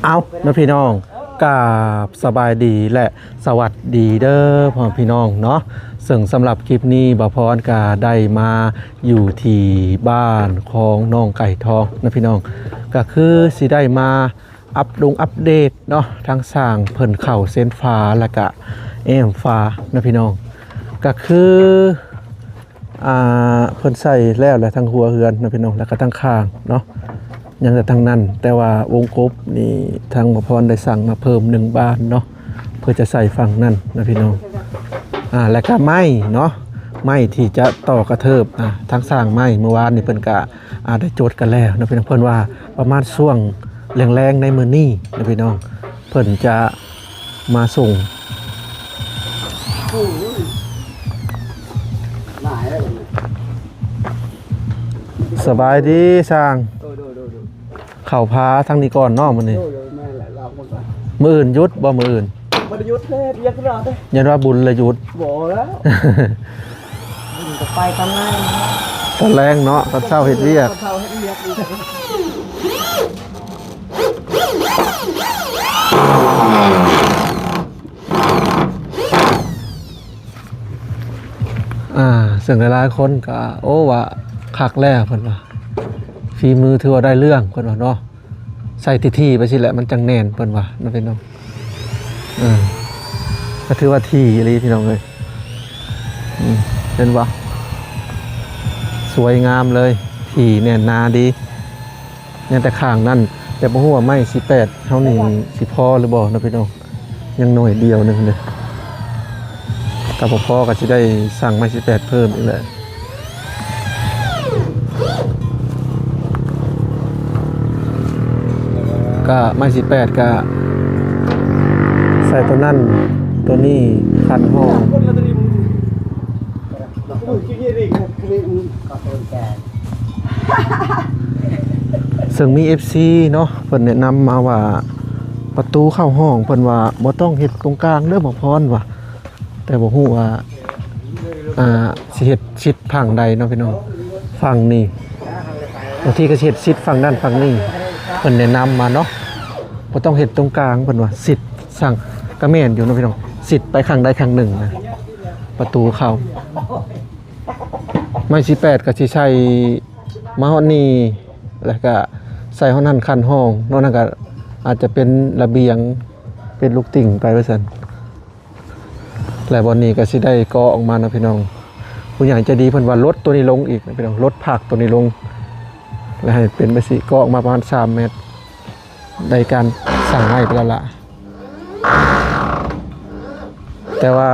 เอานะพี่น้องกราบสบายดีและสวัสดีเด้อพ่อพี่น้องเนาะซึ่งสำหรับคลิปนี้บ่าวพรก็ได้มาอยู่ที่บ้านของน้องไก่ทองนะพี่น้องก็คือสิได้มาอัปเดตเนาะทางสร้างเพิ่นเข้าเส้นฟ้าแล้วก็แอมฟ้านะพี่น้องก็คือเพิ่นใส่แล้วแหละทั้งหัวเรือนนะพี่น้องแล้วก็ทั้งข้างเนาะยังแต่ทางนั้นแต่ว่าวงกบนี่ทางบ่าวพรได้สั่งมาเพิ่ม1บานเนาะเพื่อจะใส่ฝั่งนั้นนะพี่น้องแล้วก็ไม้เนาะไม้ที่จะต่อกระเทิบทางสร้างไม้เมื่อวานนี่เพิ่นก็ได้โจทย์กันแล้วนะพี่น้องเพิ่นว่าประมาณช่วงแรงๆในมื้อนี้นะพี่น้องเพิ่นจะมาส่งสบายดีสร้างเข่าพาทางนี้ก่อนเนาะมื้อนี้มื้ออื่นหยุดบ่มื้ออื่นบ่ได้หยุดเด้เรียกรอเด้ยันว่าบุญเลยหยุดบ่แล้วบุญก็ไปทำงานตอนแรงเนาะตอนเช้าเฮ็ดเวียกซึ่งหลายๆคนก็โอ้ว่าคักแล้วเพิ่นว่าฝีมือถือว่าได้เรื่องเพิ่นว่าเนาะใส่ที่ไปสิแหละมันจังแน่นเพิ่นว่านั่นเป็นเนาะก็ถือว่าที่อีหลีพี่น้องเอ้ยเห็นบ่สวยงามเลยที่แน่นหนาดียังแต่ข้างนั่นแต่บ่ฮู้ว่าไม้18เฮานี่สิพอหรือบ่นะพี่น้องยังน้อยเดียวนึงเด้อถ้าพอก็จะได้สั่งไม้18เพิ่มอีกแหละก็ไม้18ก็ใส่ตัวนั่นตัวนี้คันห้องซึ่งมี FC เนาะเพิ่นแนะนำมาว่าประตูเข้าห้องเพิ่นว่าบ่ต้องเฮ็ดตรงกลางเด้อบ่พรว่าแต่บ่ฮู้ว่าสิเฮ็ดชิดฝั่งใดเนาะพี่น้องฝั่งนี้บางทีก็เฮ็ดชิดฝั่งนั้นฝั่งนี้เพิ่นแนะนำมาเนาะบ่ต้องเฮ็ดตรงกลางเพิ่นว่าสิทธิ์สั่งก็แม่นอยู่เนาะพี่น้องสิทธิ์ไปข้างใดข้างหนึ่งนะประตูเข้าไม้18ก็สิใช้มาฮอดนี้แล้วก็ใส่ห้องนั้นคันห้องนอกนั้นก็อาจจะเป็นระเบียงเป็นลูกติ่งไปว่าซั่นแล้ววันนี้ก็สิได้ก่อออกมานะพี่น้องผู้ใหญ่จะดีเพิ่นว่าลดตัวนี้ลงอีกนะพี่น้องลดผักตัวนี้ลงแล้วให้เป็นไปสิก่อออกมาประมาณ3เมตรในการสั่งให้ไปแล้วล่ะแต่ว่า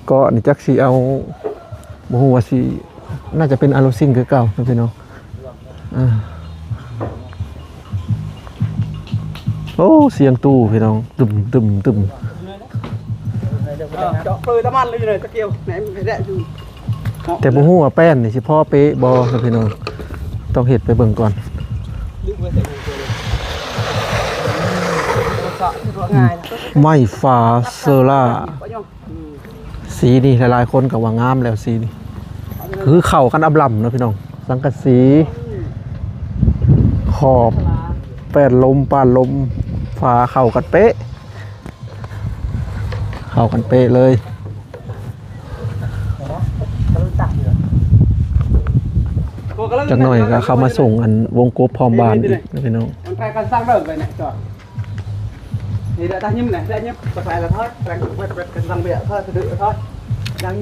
ก็นี่จักสิเอาบ่ฮู้ว่าสิน่าจะเป็นอะลูซิงคือเก่านะพี่น้องโอ้เสียงตู้พี่น้องตึมเจาะเปลือยตะมันเลยตะเกียวไหนไม่ได้อยู่แต่บ่ฮู้ว่าแป้นนี่สิพอเป๊ะบ่นะพี่น้องต้องเฮ็ดไปเบิ่งก่อนไม้ฟ้าเซอร่าสีนี่หลายๆคนก็ว่างามแล้วสีนี่คือเข้ากันอำล่ำนะพี่น้องสังกะสีขอบแป้นลมป้านลมฟ้าเข้ากันเป๊ะเลยจักหน่อยก็เข้ามาส่งอันวงกบพร้อมบานอีกนะพี่น้องมันไปกันสร้างเรื่องไปเนี่ยจอดนี่ได้ยิ้มเนี่ยได้ยิ้มไปละทอดแรงเวทกันสั่งเบียร์ทอดดื้อทอดยัง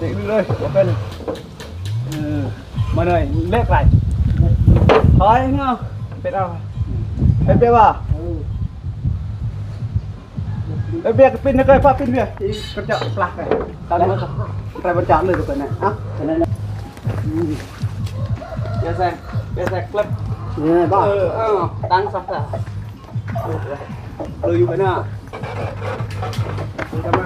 เด็กเลยเป็นมาเลยเล็กไรถอยเงาเป็ดเอาเป็ดว่ะเบียร์ปิ้นนะเคยป้าปิ้นเบียร์ที่กระเจาะปลักเลยตอนนี้มันใครบรรจาเลยทุกคนนะอ่ะตอนนั้นนะเบียร์แซกคลิปนี่บ้าตั้งสักเลยอยู่กันนะทำไม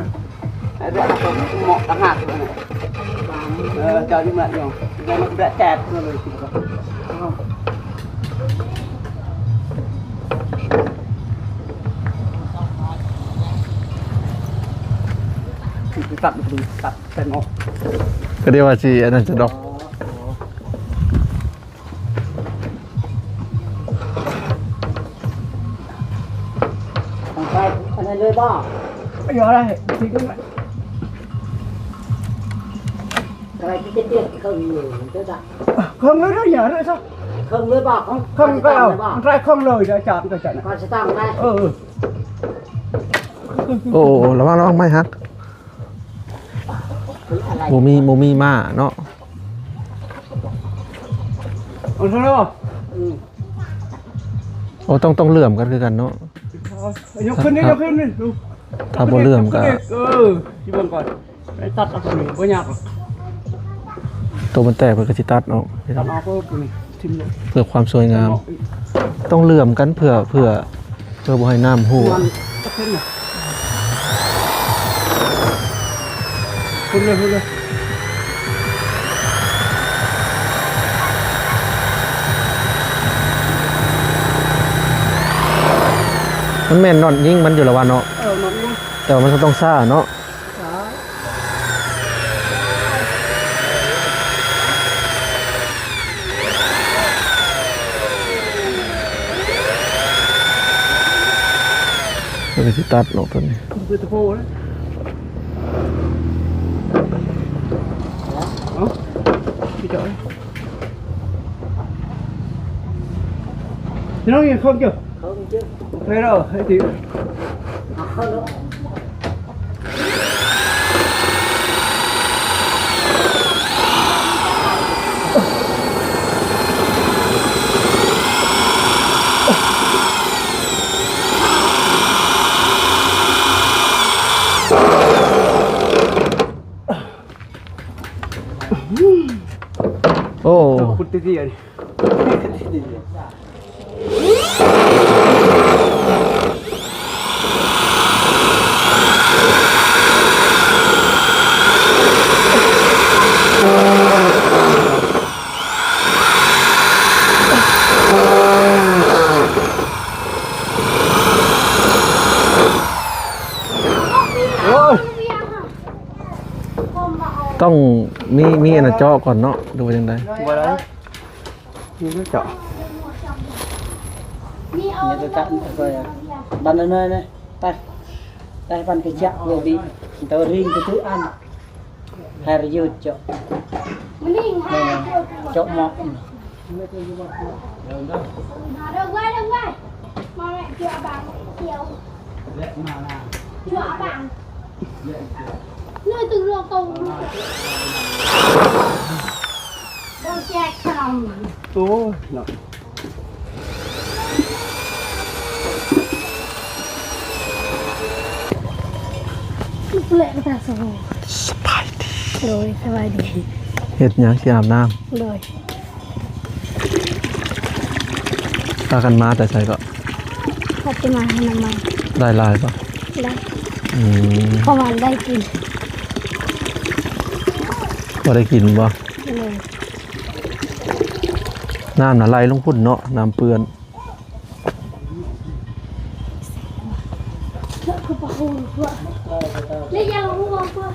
ไอ้เรื่องผมเหมาะต่างหากเลยเจ้าที่มาอยู่ยังมันแปะแจกเลยตัดเป็นออกก็เรียกว่าสิอันนั้นจะดอก này lơi bò bây giờ đây thì cũng vậy cái tiền không nhiều tới đã không nói giờ nữa sao không lơi bò không không có đâu ra không lời để chọn cái trận con sẽ tăng đây โอ้ระวังไม่ฮักบ่มีมาเนาะ ông sao đâu โอ้ต้องเหลื่อมกันคือกันเนาะ nhụcขึ้นđiดู ถ้าบ่เหลื่อมก็ ที่บนก่อนไปตัดเอาตัวนี้บ่ยากหรอก ตัวมันแตกเพิ่นก็สิตัดเนาะ ตัดเอาก็ตัวนี้ทิ่มเลย เพื่อความสวยงาม ต้องเหลื่อมกันเพื่อบ่ให้น้ำหู มันตัดขึ้นน่ะขึ้นเลย มันแม่นนอนยิงมันอยู่ละวันเนาะ nó luôn แต่ว่ามันก็ต้องซ่าเนาะ เดี๋ยวสิตัดออกตัวนี้ từ từ phô đấy đó đi chợ thì nó nhìn không chưa không chứ thế đâu thế thì không nữa Ồ, cút tí gì rồi ต้องมีอันนะเจาะก่อนเนาะดูว่าจังได qua đấy như cái chợ như tôi cắt rồi bàn ở nơi này tay tay bàn cái chợ vừa bị tao riêng cái thứ ăn hay là dưa chợ này này chợ mọc Đừng quay mà mẹ chữa bằng chiều chữa bằng nơi từ lô công con chạy không tôi nó lệ ta rồi สบายดี rồiสบายดี เฮ็ดหยังสิอาบน้ำ rồi พากันมาแต่ใส่ก็ เขาจะมาให้น้ำมัน ได้หลายป่ะ ได้ อืม เพราะมันได้กิน บ่ได้กินบ่ เลย น้ำน่ะไหลลงพุ่นเนาะน้ำเปื้อน คือปะหูเพื่อเรียกยังหูเพื่อ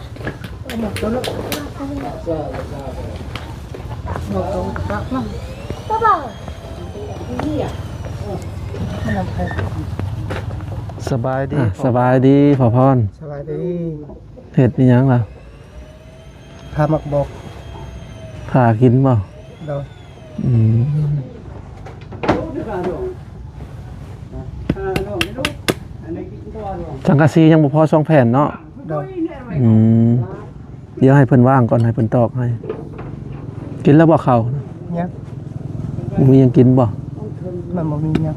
ก็บอก สบายดีสบายดีพ่อพร สบายดี เฮ็ดอีหยังล่ะ พามักบอก พากินบ่ โดย อืมสังกะสียังบ่พอสองแผ่นเนาะ โดย อืมเดี๋ยวให้เพิ่นว่างก่อนให้เพิ่นตอกให้ กินแล้วบ่เข้า nhé บ่มีหยังกินบ่ mà một mình nhé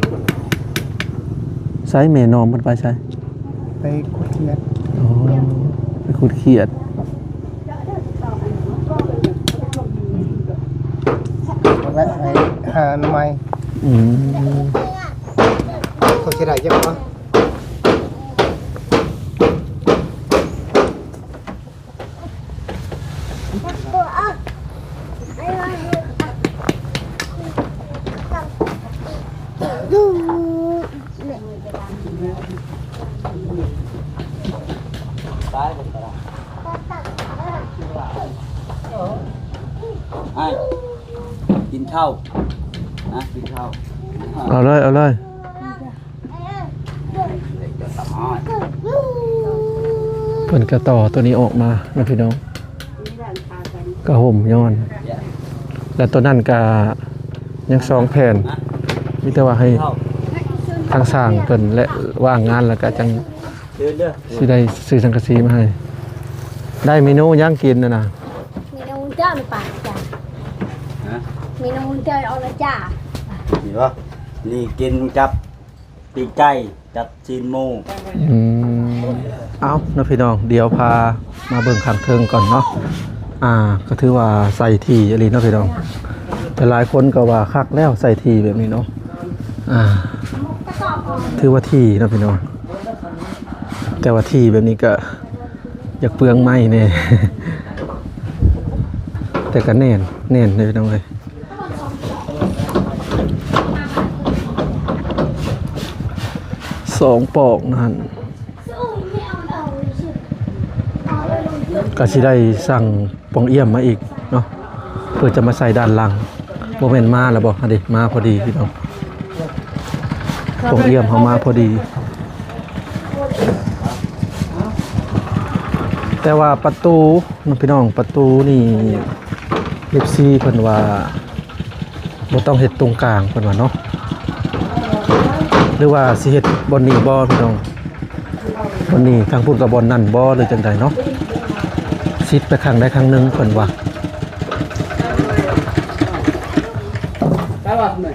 ใช้แม่นอมมันไปใช้ ไปขุดเขียด อ๋อไปขุดเขียด และไอ้หาหน่อไม้ อืม เขาจะได้ยังไง aiกินข้าวนะกินข้าว เอาเลยเอาเลย เ เพิ่นก็ต่อตัวนี้ออกมานะพี่น้องก็ห่มย้อน และตัวนั้นก็ยัง2แผ่นมีแต่ว่าให้ทางสร้างเพิ่นและว่างงานแล้วก็จังสิได้ซื้อสังกะสีมาให้ได้เมนูย่างกินน่ะ มีน้องเจ้าในปากจ้ะมีน้องเจ้าเอาละจ้า นี่วะนี่กินกับปีกไก่จัดจีนหมู เอาเนาะพี่น้องเดี๋ยวพามาเบิ่งข้างเทิงก่อนเนาะก็ถือว่าใส่ทีอีหลีเนาะพี่น้องแต่หลายคนก็ว่าคักแล้วใส่ทีแบบนี้เนาะถือว่าทีเนาะพี่น้องแต่ว่าทีแบบนี้ก็อยากเปลืองไม้แน่ แต่ก็แน่นเลยพี่น้องเลย2 ปอกนั่นก็สิได้สั่งปองเอี่ยมมาอีกเนาะเพื่อจะมาใส่ด้านหลังโมเมนต์มาแล้วบอกดิมาพอดีพี่น้องปองเอี่ยมเขามาพอดี แต่ว่าประตูพี่น้องประตูนี่เอฟซีเพิ่นว่าบ่ต้องเฮ็ดตรงกลางเพิ่นว่าเนาะหรือว่าสิเฮ็ดบอนนี้บ่พี่น้องบอนนี้ทางพุ่นกับบอนนั่นบ่หรือจังไดเนาะซิดไปข้างใดข้างหนึงเพิ่นว่า ได้ป่ะหน่อย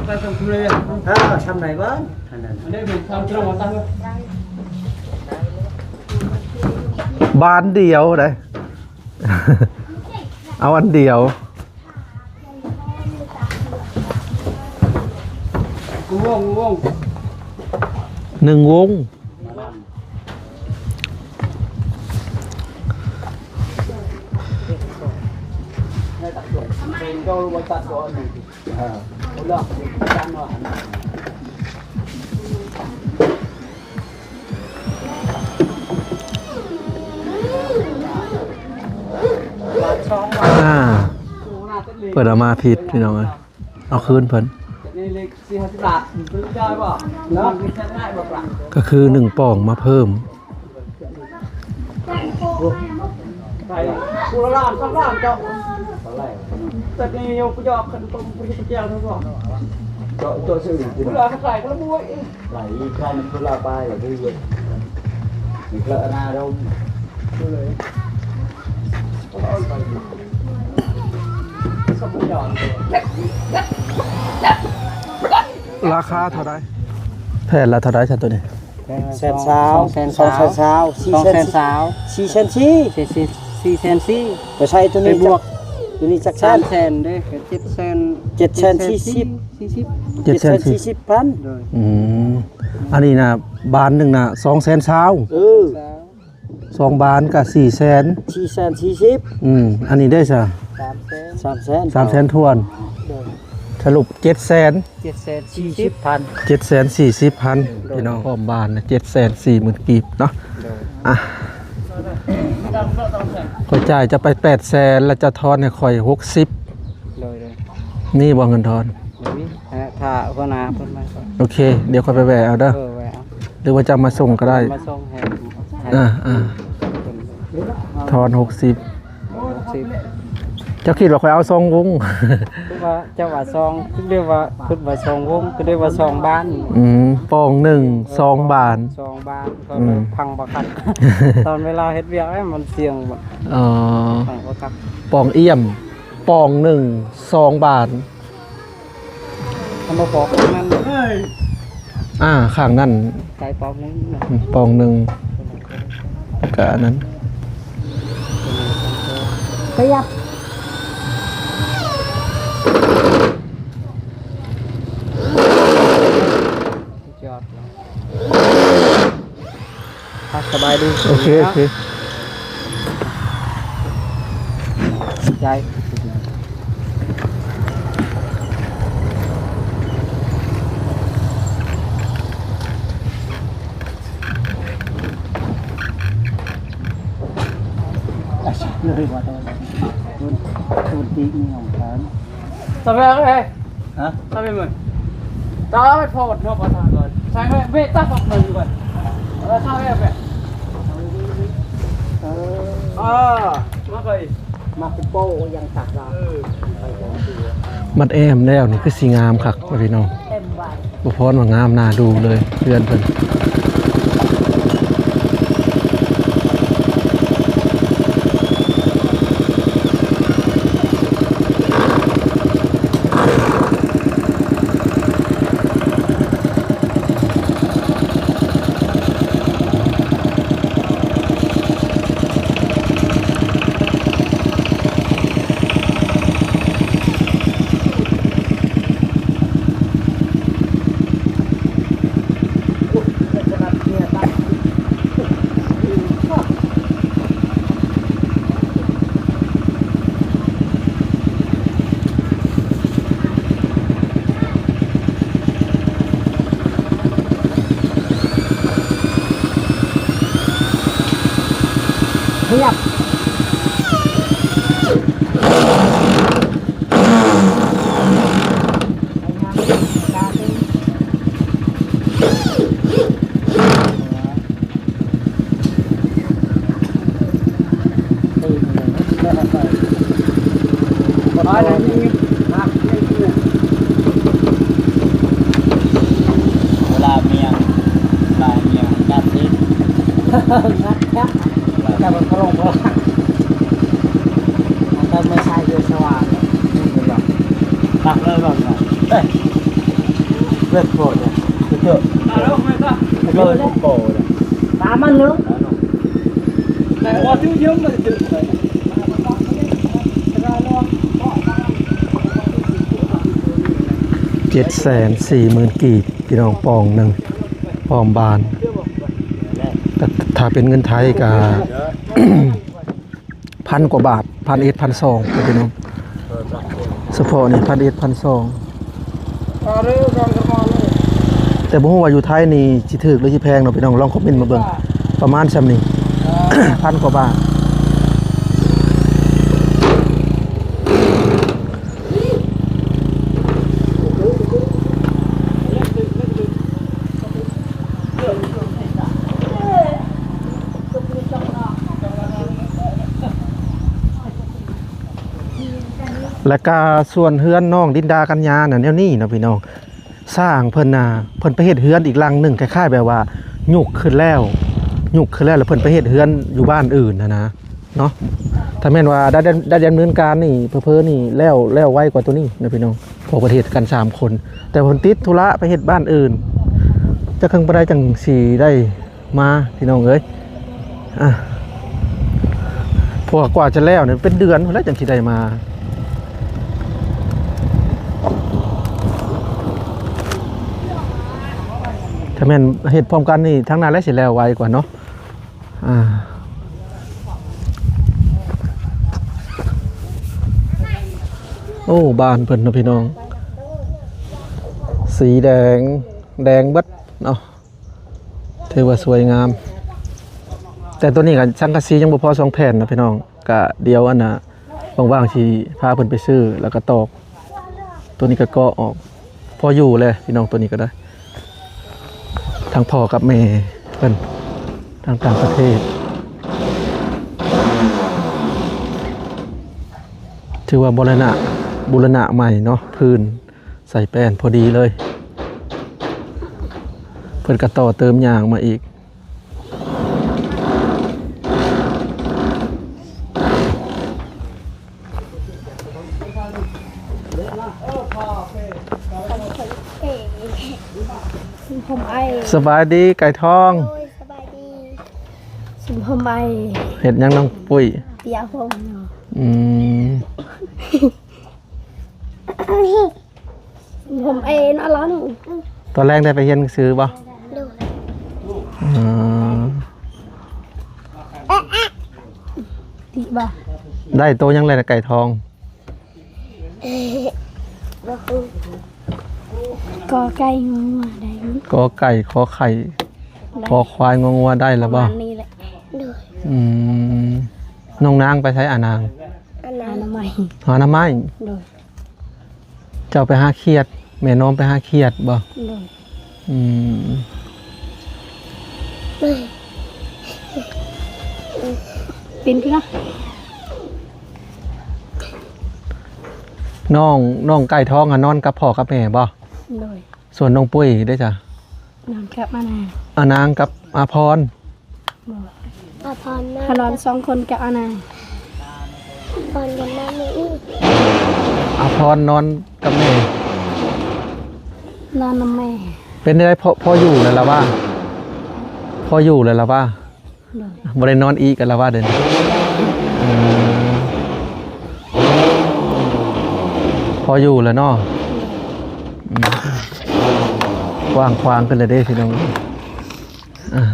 ได้ทำทุเรียน ทำไหนบ้าง อันนี้เป็นทำที่เรามาตั้ง บานเดียวได้ เอาอันเดียว กูวง 1 วง เป็นก็รู้ว่าตัดตัวหนึ่งคนละจานหน่อย เปิดเอามาผิดพี่น้องเอ้ยเอาคืนเพิ่น นี่เล็ก450 บาทซื้อได้ป่ะแล้วมันใช้ง่ายบอกว่า ก็คือ1 ป่องมาเพิ่ม ไปกูละล้าน2 ล้านเจ้าแต่นี่ยกยอกกันตรงไปที่เจ้าทั้งสอง ตัวซื้อ กูละใส่ก็ละมวย ไหลข้าวมันกุลาไปแบบนี้เลยนี่ก็นาเรา สมุนหยอน ราคาเท่าไรแผ่นละเท่าไรฉันตัวนี้ แสนสาว4 เซนซี่ไปใช้ตัวนี้บวกตัวนี้จักแสน 3 แสนด้วย7 แสน 7 แสน 40 7 แสน 40 พัน อันนี้นะบานหนึ่งนะ200,000 2 บานกับ4 แสน 4 แสน 40 อันนี้ได้ซะ 3 แสน 3 แสนทวนสรุป7 แสน 40 พัน 7 แสน 40 พันพี่น้องพร้อมบานนะ7 แสน 40,000 กีบเนาะข่อยจ่ายจะไป8 แสนแล้วจะทอนให้ข่อย60นี่บ่เงินทอน ถ้าหัวหน้าเพิ่นมา โอเคเดี๋ยวค่อยไปแวะเอาเด้อ แวะเอา หรือว่าจะมาส่งก็ได้ มาส่งให้ ทอน60เจ้าคิดว่าข่อยเอา2 วง คือว่าเจ้าว่าซองคือเรียกว่าคือว่าซองวงคือเรียกว่าซองบ้าน ปอง1 2 บาน ซองบ้านก็พังบ่คัก ตอนเวลาเฮ็ดเวียกมันเสียงแบบพังบ่คัก ปองเอี่ยมปอง1 2 บาน ทำมาปอกนั้น ข้างนั่น ไก่ปอกนึง ปอง1ก็อันนั้น ขยับยอดสบายดี โอเคใจเลยว่าตัวตีนี่ของฉัน ทำไมเอ้ยฮะทำไมมึงตาไม่พอดนอกประทานเลย Sai về tắt hoặc mình vậy. Sao về vậy? Mắc rồi. มาเป็นโป้ยังตักเรา มัดแอมแล้วนี่คือสีงามคักพี่น้อง เต็มใบ บ่พรว่างามน่าดูเลยเพื่อนเพิ่นเทียบเวลาเมียกัดลิ้น งัดแค่แต่มันพลงพลังแต่ไม่ใช่เยอะสว่างนี่หรอก ตักเลยบอกนะเอ้ยเลือดโกรธเนี่ยเยอะ Đâu mày ta. เลือดโกรธเนี่ย ตามมันลึก Này qua thiếu thiếu mà tự. 740,000 กีบพี่น้องปองหนึ่งปองบานแต่ถ้าเป็นเงินไทยก็ พันกว่าบาท1,100 1,200พี่น้องเฉพาะนี่1,100 1,200แต่บ่ฮู้ว่าอยู่ไทยนี่สิถูกหรือสิแพงเนาะพี่น้องลองคอมเมนต์มาเบิ่งประมาณส่ำนี้ พันกว่าบาทและก็ส่วนเฮือนน้องดินดากัญญาน่ะแนวนี้เนาะพี่น้องสร้างเพิ่นน่ะเพิ่นไปเฮ็ดเฮือนอีกหลังหนึงคล้ายๆแบบว่ายุกขึ้นแล้วแล้วเพิ่นไปเฮ็ดเฮือนอยู่บ้านอื่นนะเนาะถ้าแม่นว่าได้ดำเนินการนี่เพ้อๆนี่แล้วไวกว่าตัวนี้นะพี่น้องพอประเทศกัน3คนแต่เพิ่นติดธุระไปเฮ็ดบ้านอื่นจะครึ่งบ่ได้จังสิได้มาพี่น้องเอ้ยพวกกว่าจะแล้วเนี่ยเป็นเดือนแล้วจังสิได้มาถ้าแม่นเฮ็ดพร้อมกันนี่ทั้งนั้นแล้วสิแล้วไวกว่าเนาะโอ้บ้านเพิ่นเนาะพี่น้องสีแดงเบิดเนาะถือว่าสวยงามแต่ตัวนี้ก็สังกะสียังบ่พอ2แผ่นนะพี่น้องก็เดียวอันน่ะว่างๆสิพาเพิ่นไปซื้อแล้วก็ตอกตัวนี้ก็ก่อออกพออยู่เลยพี่น้องตัวนี้ก็ได้ทั้งพ่อกับแม่เพิ่นทางต่างประเทศถือว่าบูรณะใหม่เนาะพื้นใส่แป้นพอดีเลยเพิ่นก็ต่อเติมยางมาอีกสบายดีไก่ทอง โอ้ยสบายดีสุภมไอ เห็ดยังน้องปุ้ย เตียพงเนาะ สุภมไอน่าร้อนหนู ตอนแรกได้ไปเรียนหนังสือป่ะ ดูตีบ่ ได้โตยังไรนะไก่ทอง กอไก่งัวได้ กอไก่ขอไข่ขอควายงองัวได้แล้วป่ะ นี่แหละดู น้องนางไปใช้อานาง อันนั้นทำไม หาหน้าไม้ ดู เจ้าไปหาเขียดแม่น้องไปหาเขียดบ่ ดู อืม เป็นพี่เนาะ น้องไก่ท้องอ่ะนอนกับพ่อกับแม่บ่ โดย ส่วนน้องปุ้ยได้จ้ะ นอนกับมานา อานางกับอาพร อาพรนะพลอน2คนกับอานาพรกับน้านี่ อาพรนอนกับแม่ นอนนำแม่ เป็นได้พออยู่แล้วล่ะว่าพออยู่แล้วล่ะว่า โดย บ่ได้นอนอีกกันแล้วว่าเดินพออยู่แล้วเนาะกว้างควางขึ้นเลยเด้พี่น้องอ่า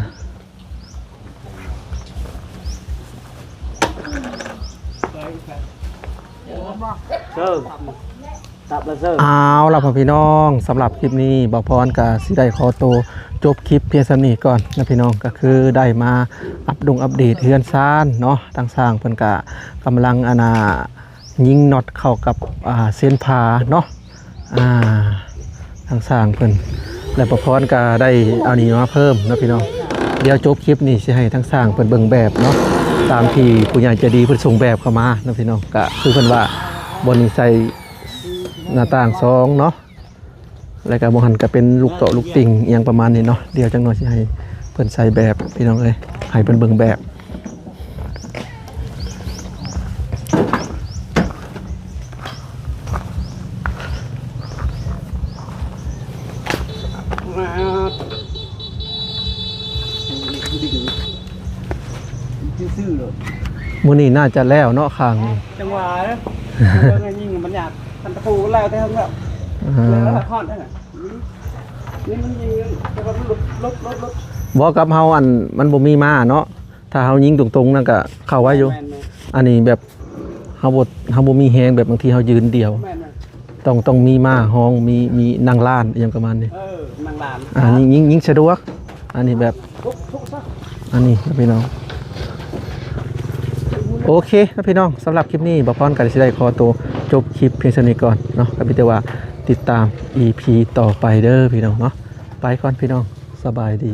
เซิร์ตับละเซิร์ เอาล่ะพ่อพี่น้องสำหรับคลิปนี้บ่พรกับสิได้ขอตัวจบคลิปเพียงสำนี้ก่อนนะพี่น้องก็คือได้มาอัปเดตเฮือนซ่านเนาะทางสร้างเพิ่นก็กำลังยิงน็อตเข้ากับเส้นผาเนาะทางสร้างเพิ่นและบ่พรก็ได้เอานี้มาเพิ่มนะพี่น้องเดี๋ยวจบคลิปนี้สิให้ทางสร้างเพิ่นเบิ่งแบบเนาะตามที่ผู้ใหญ่ใจดีเพิ่นส่งแบบเข้ามานะพี่น้องก็คือเพิ่นว่าบนนี้ใส่หน้าต่าง2เนาะแล้วก็บ่หันก็เป็นลูกโตะลูกติ่งอหยังประมาณนี้เนาะเดี๋ยวจังหน่อยสิให้เพิ่นใส่แบบพี่น้องเอ้ยให้เพิ่นเบิ่งแบบซื่อๆเลย มื้อนี้น่าจะแล้วเนาะข้างนี้ จังหวะนะเรื่องยิงมันอยากทันตะปูแล้วแต่ทั้งแบบแล้วละครนั่นน่ะนี่มันยิงแต่ว่ามันลบ บ่กับเฮามันบ่มีมาเนาะถ้าเฮายิงตรงๆนั่นก็เข้าไว้อยู่ แม่น อันนี้แบบเฮาบ่มีแฮงแบบบางทีเฮายืนเดียว แม่น ต้องมีม้าห้องมีนางล้านอหยังประมาณนี้ นางหลาน ยิงสะดวกอันนี้แบบ ทุกซะ อันนี้นะพี่น้องโอเคนะพี่น้องสำหรับคลิปนี้บ่พรกันสิได้ขอตัวจบคลิปเพียงเท่านี้ก่อนเนาะก็มีแต่ว่าติดตาม EP ต่อไปเด้อพี่น้องเนาะไปก่อนพี่น้องสบายดี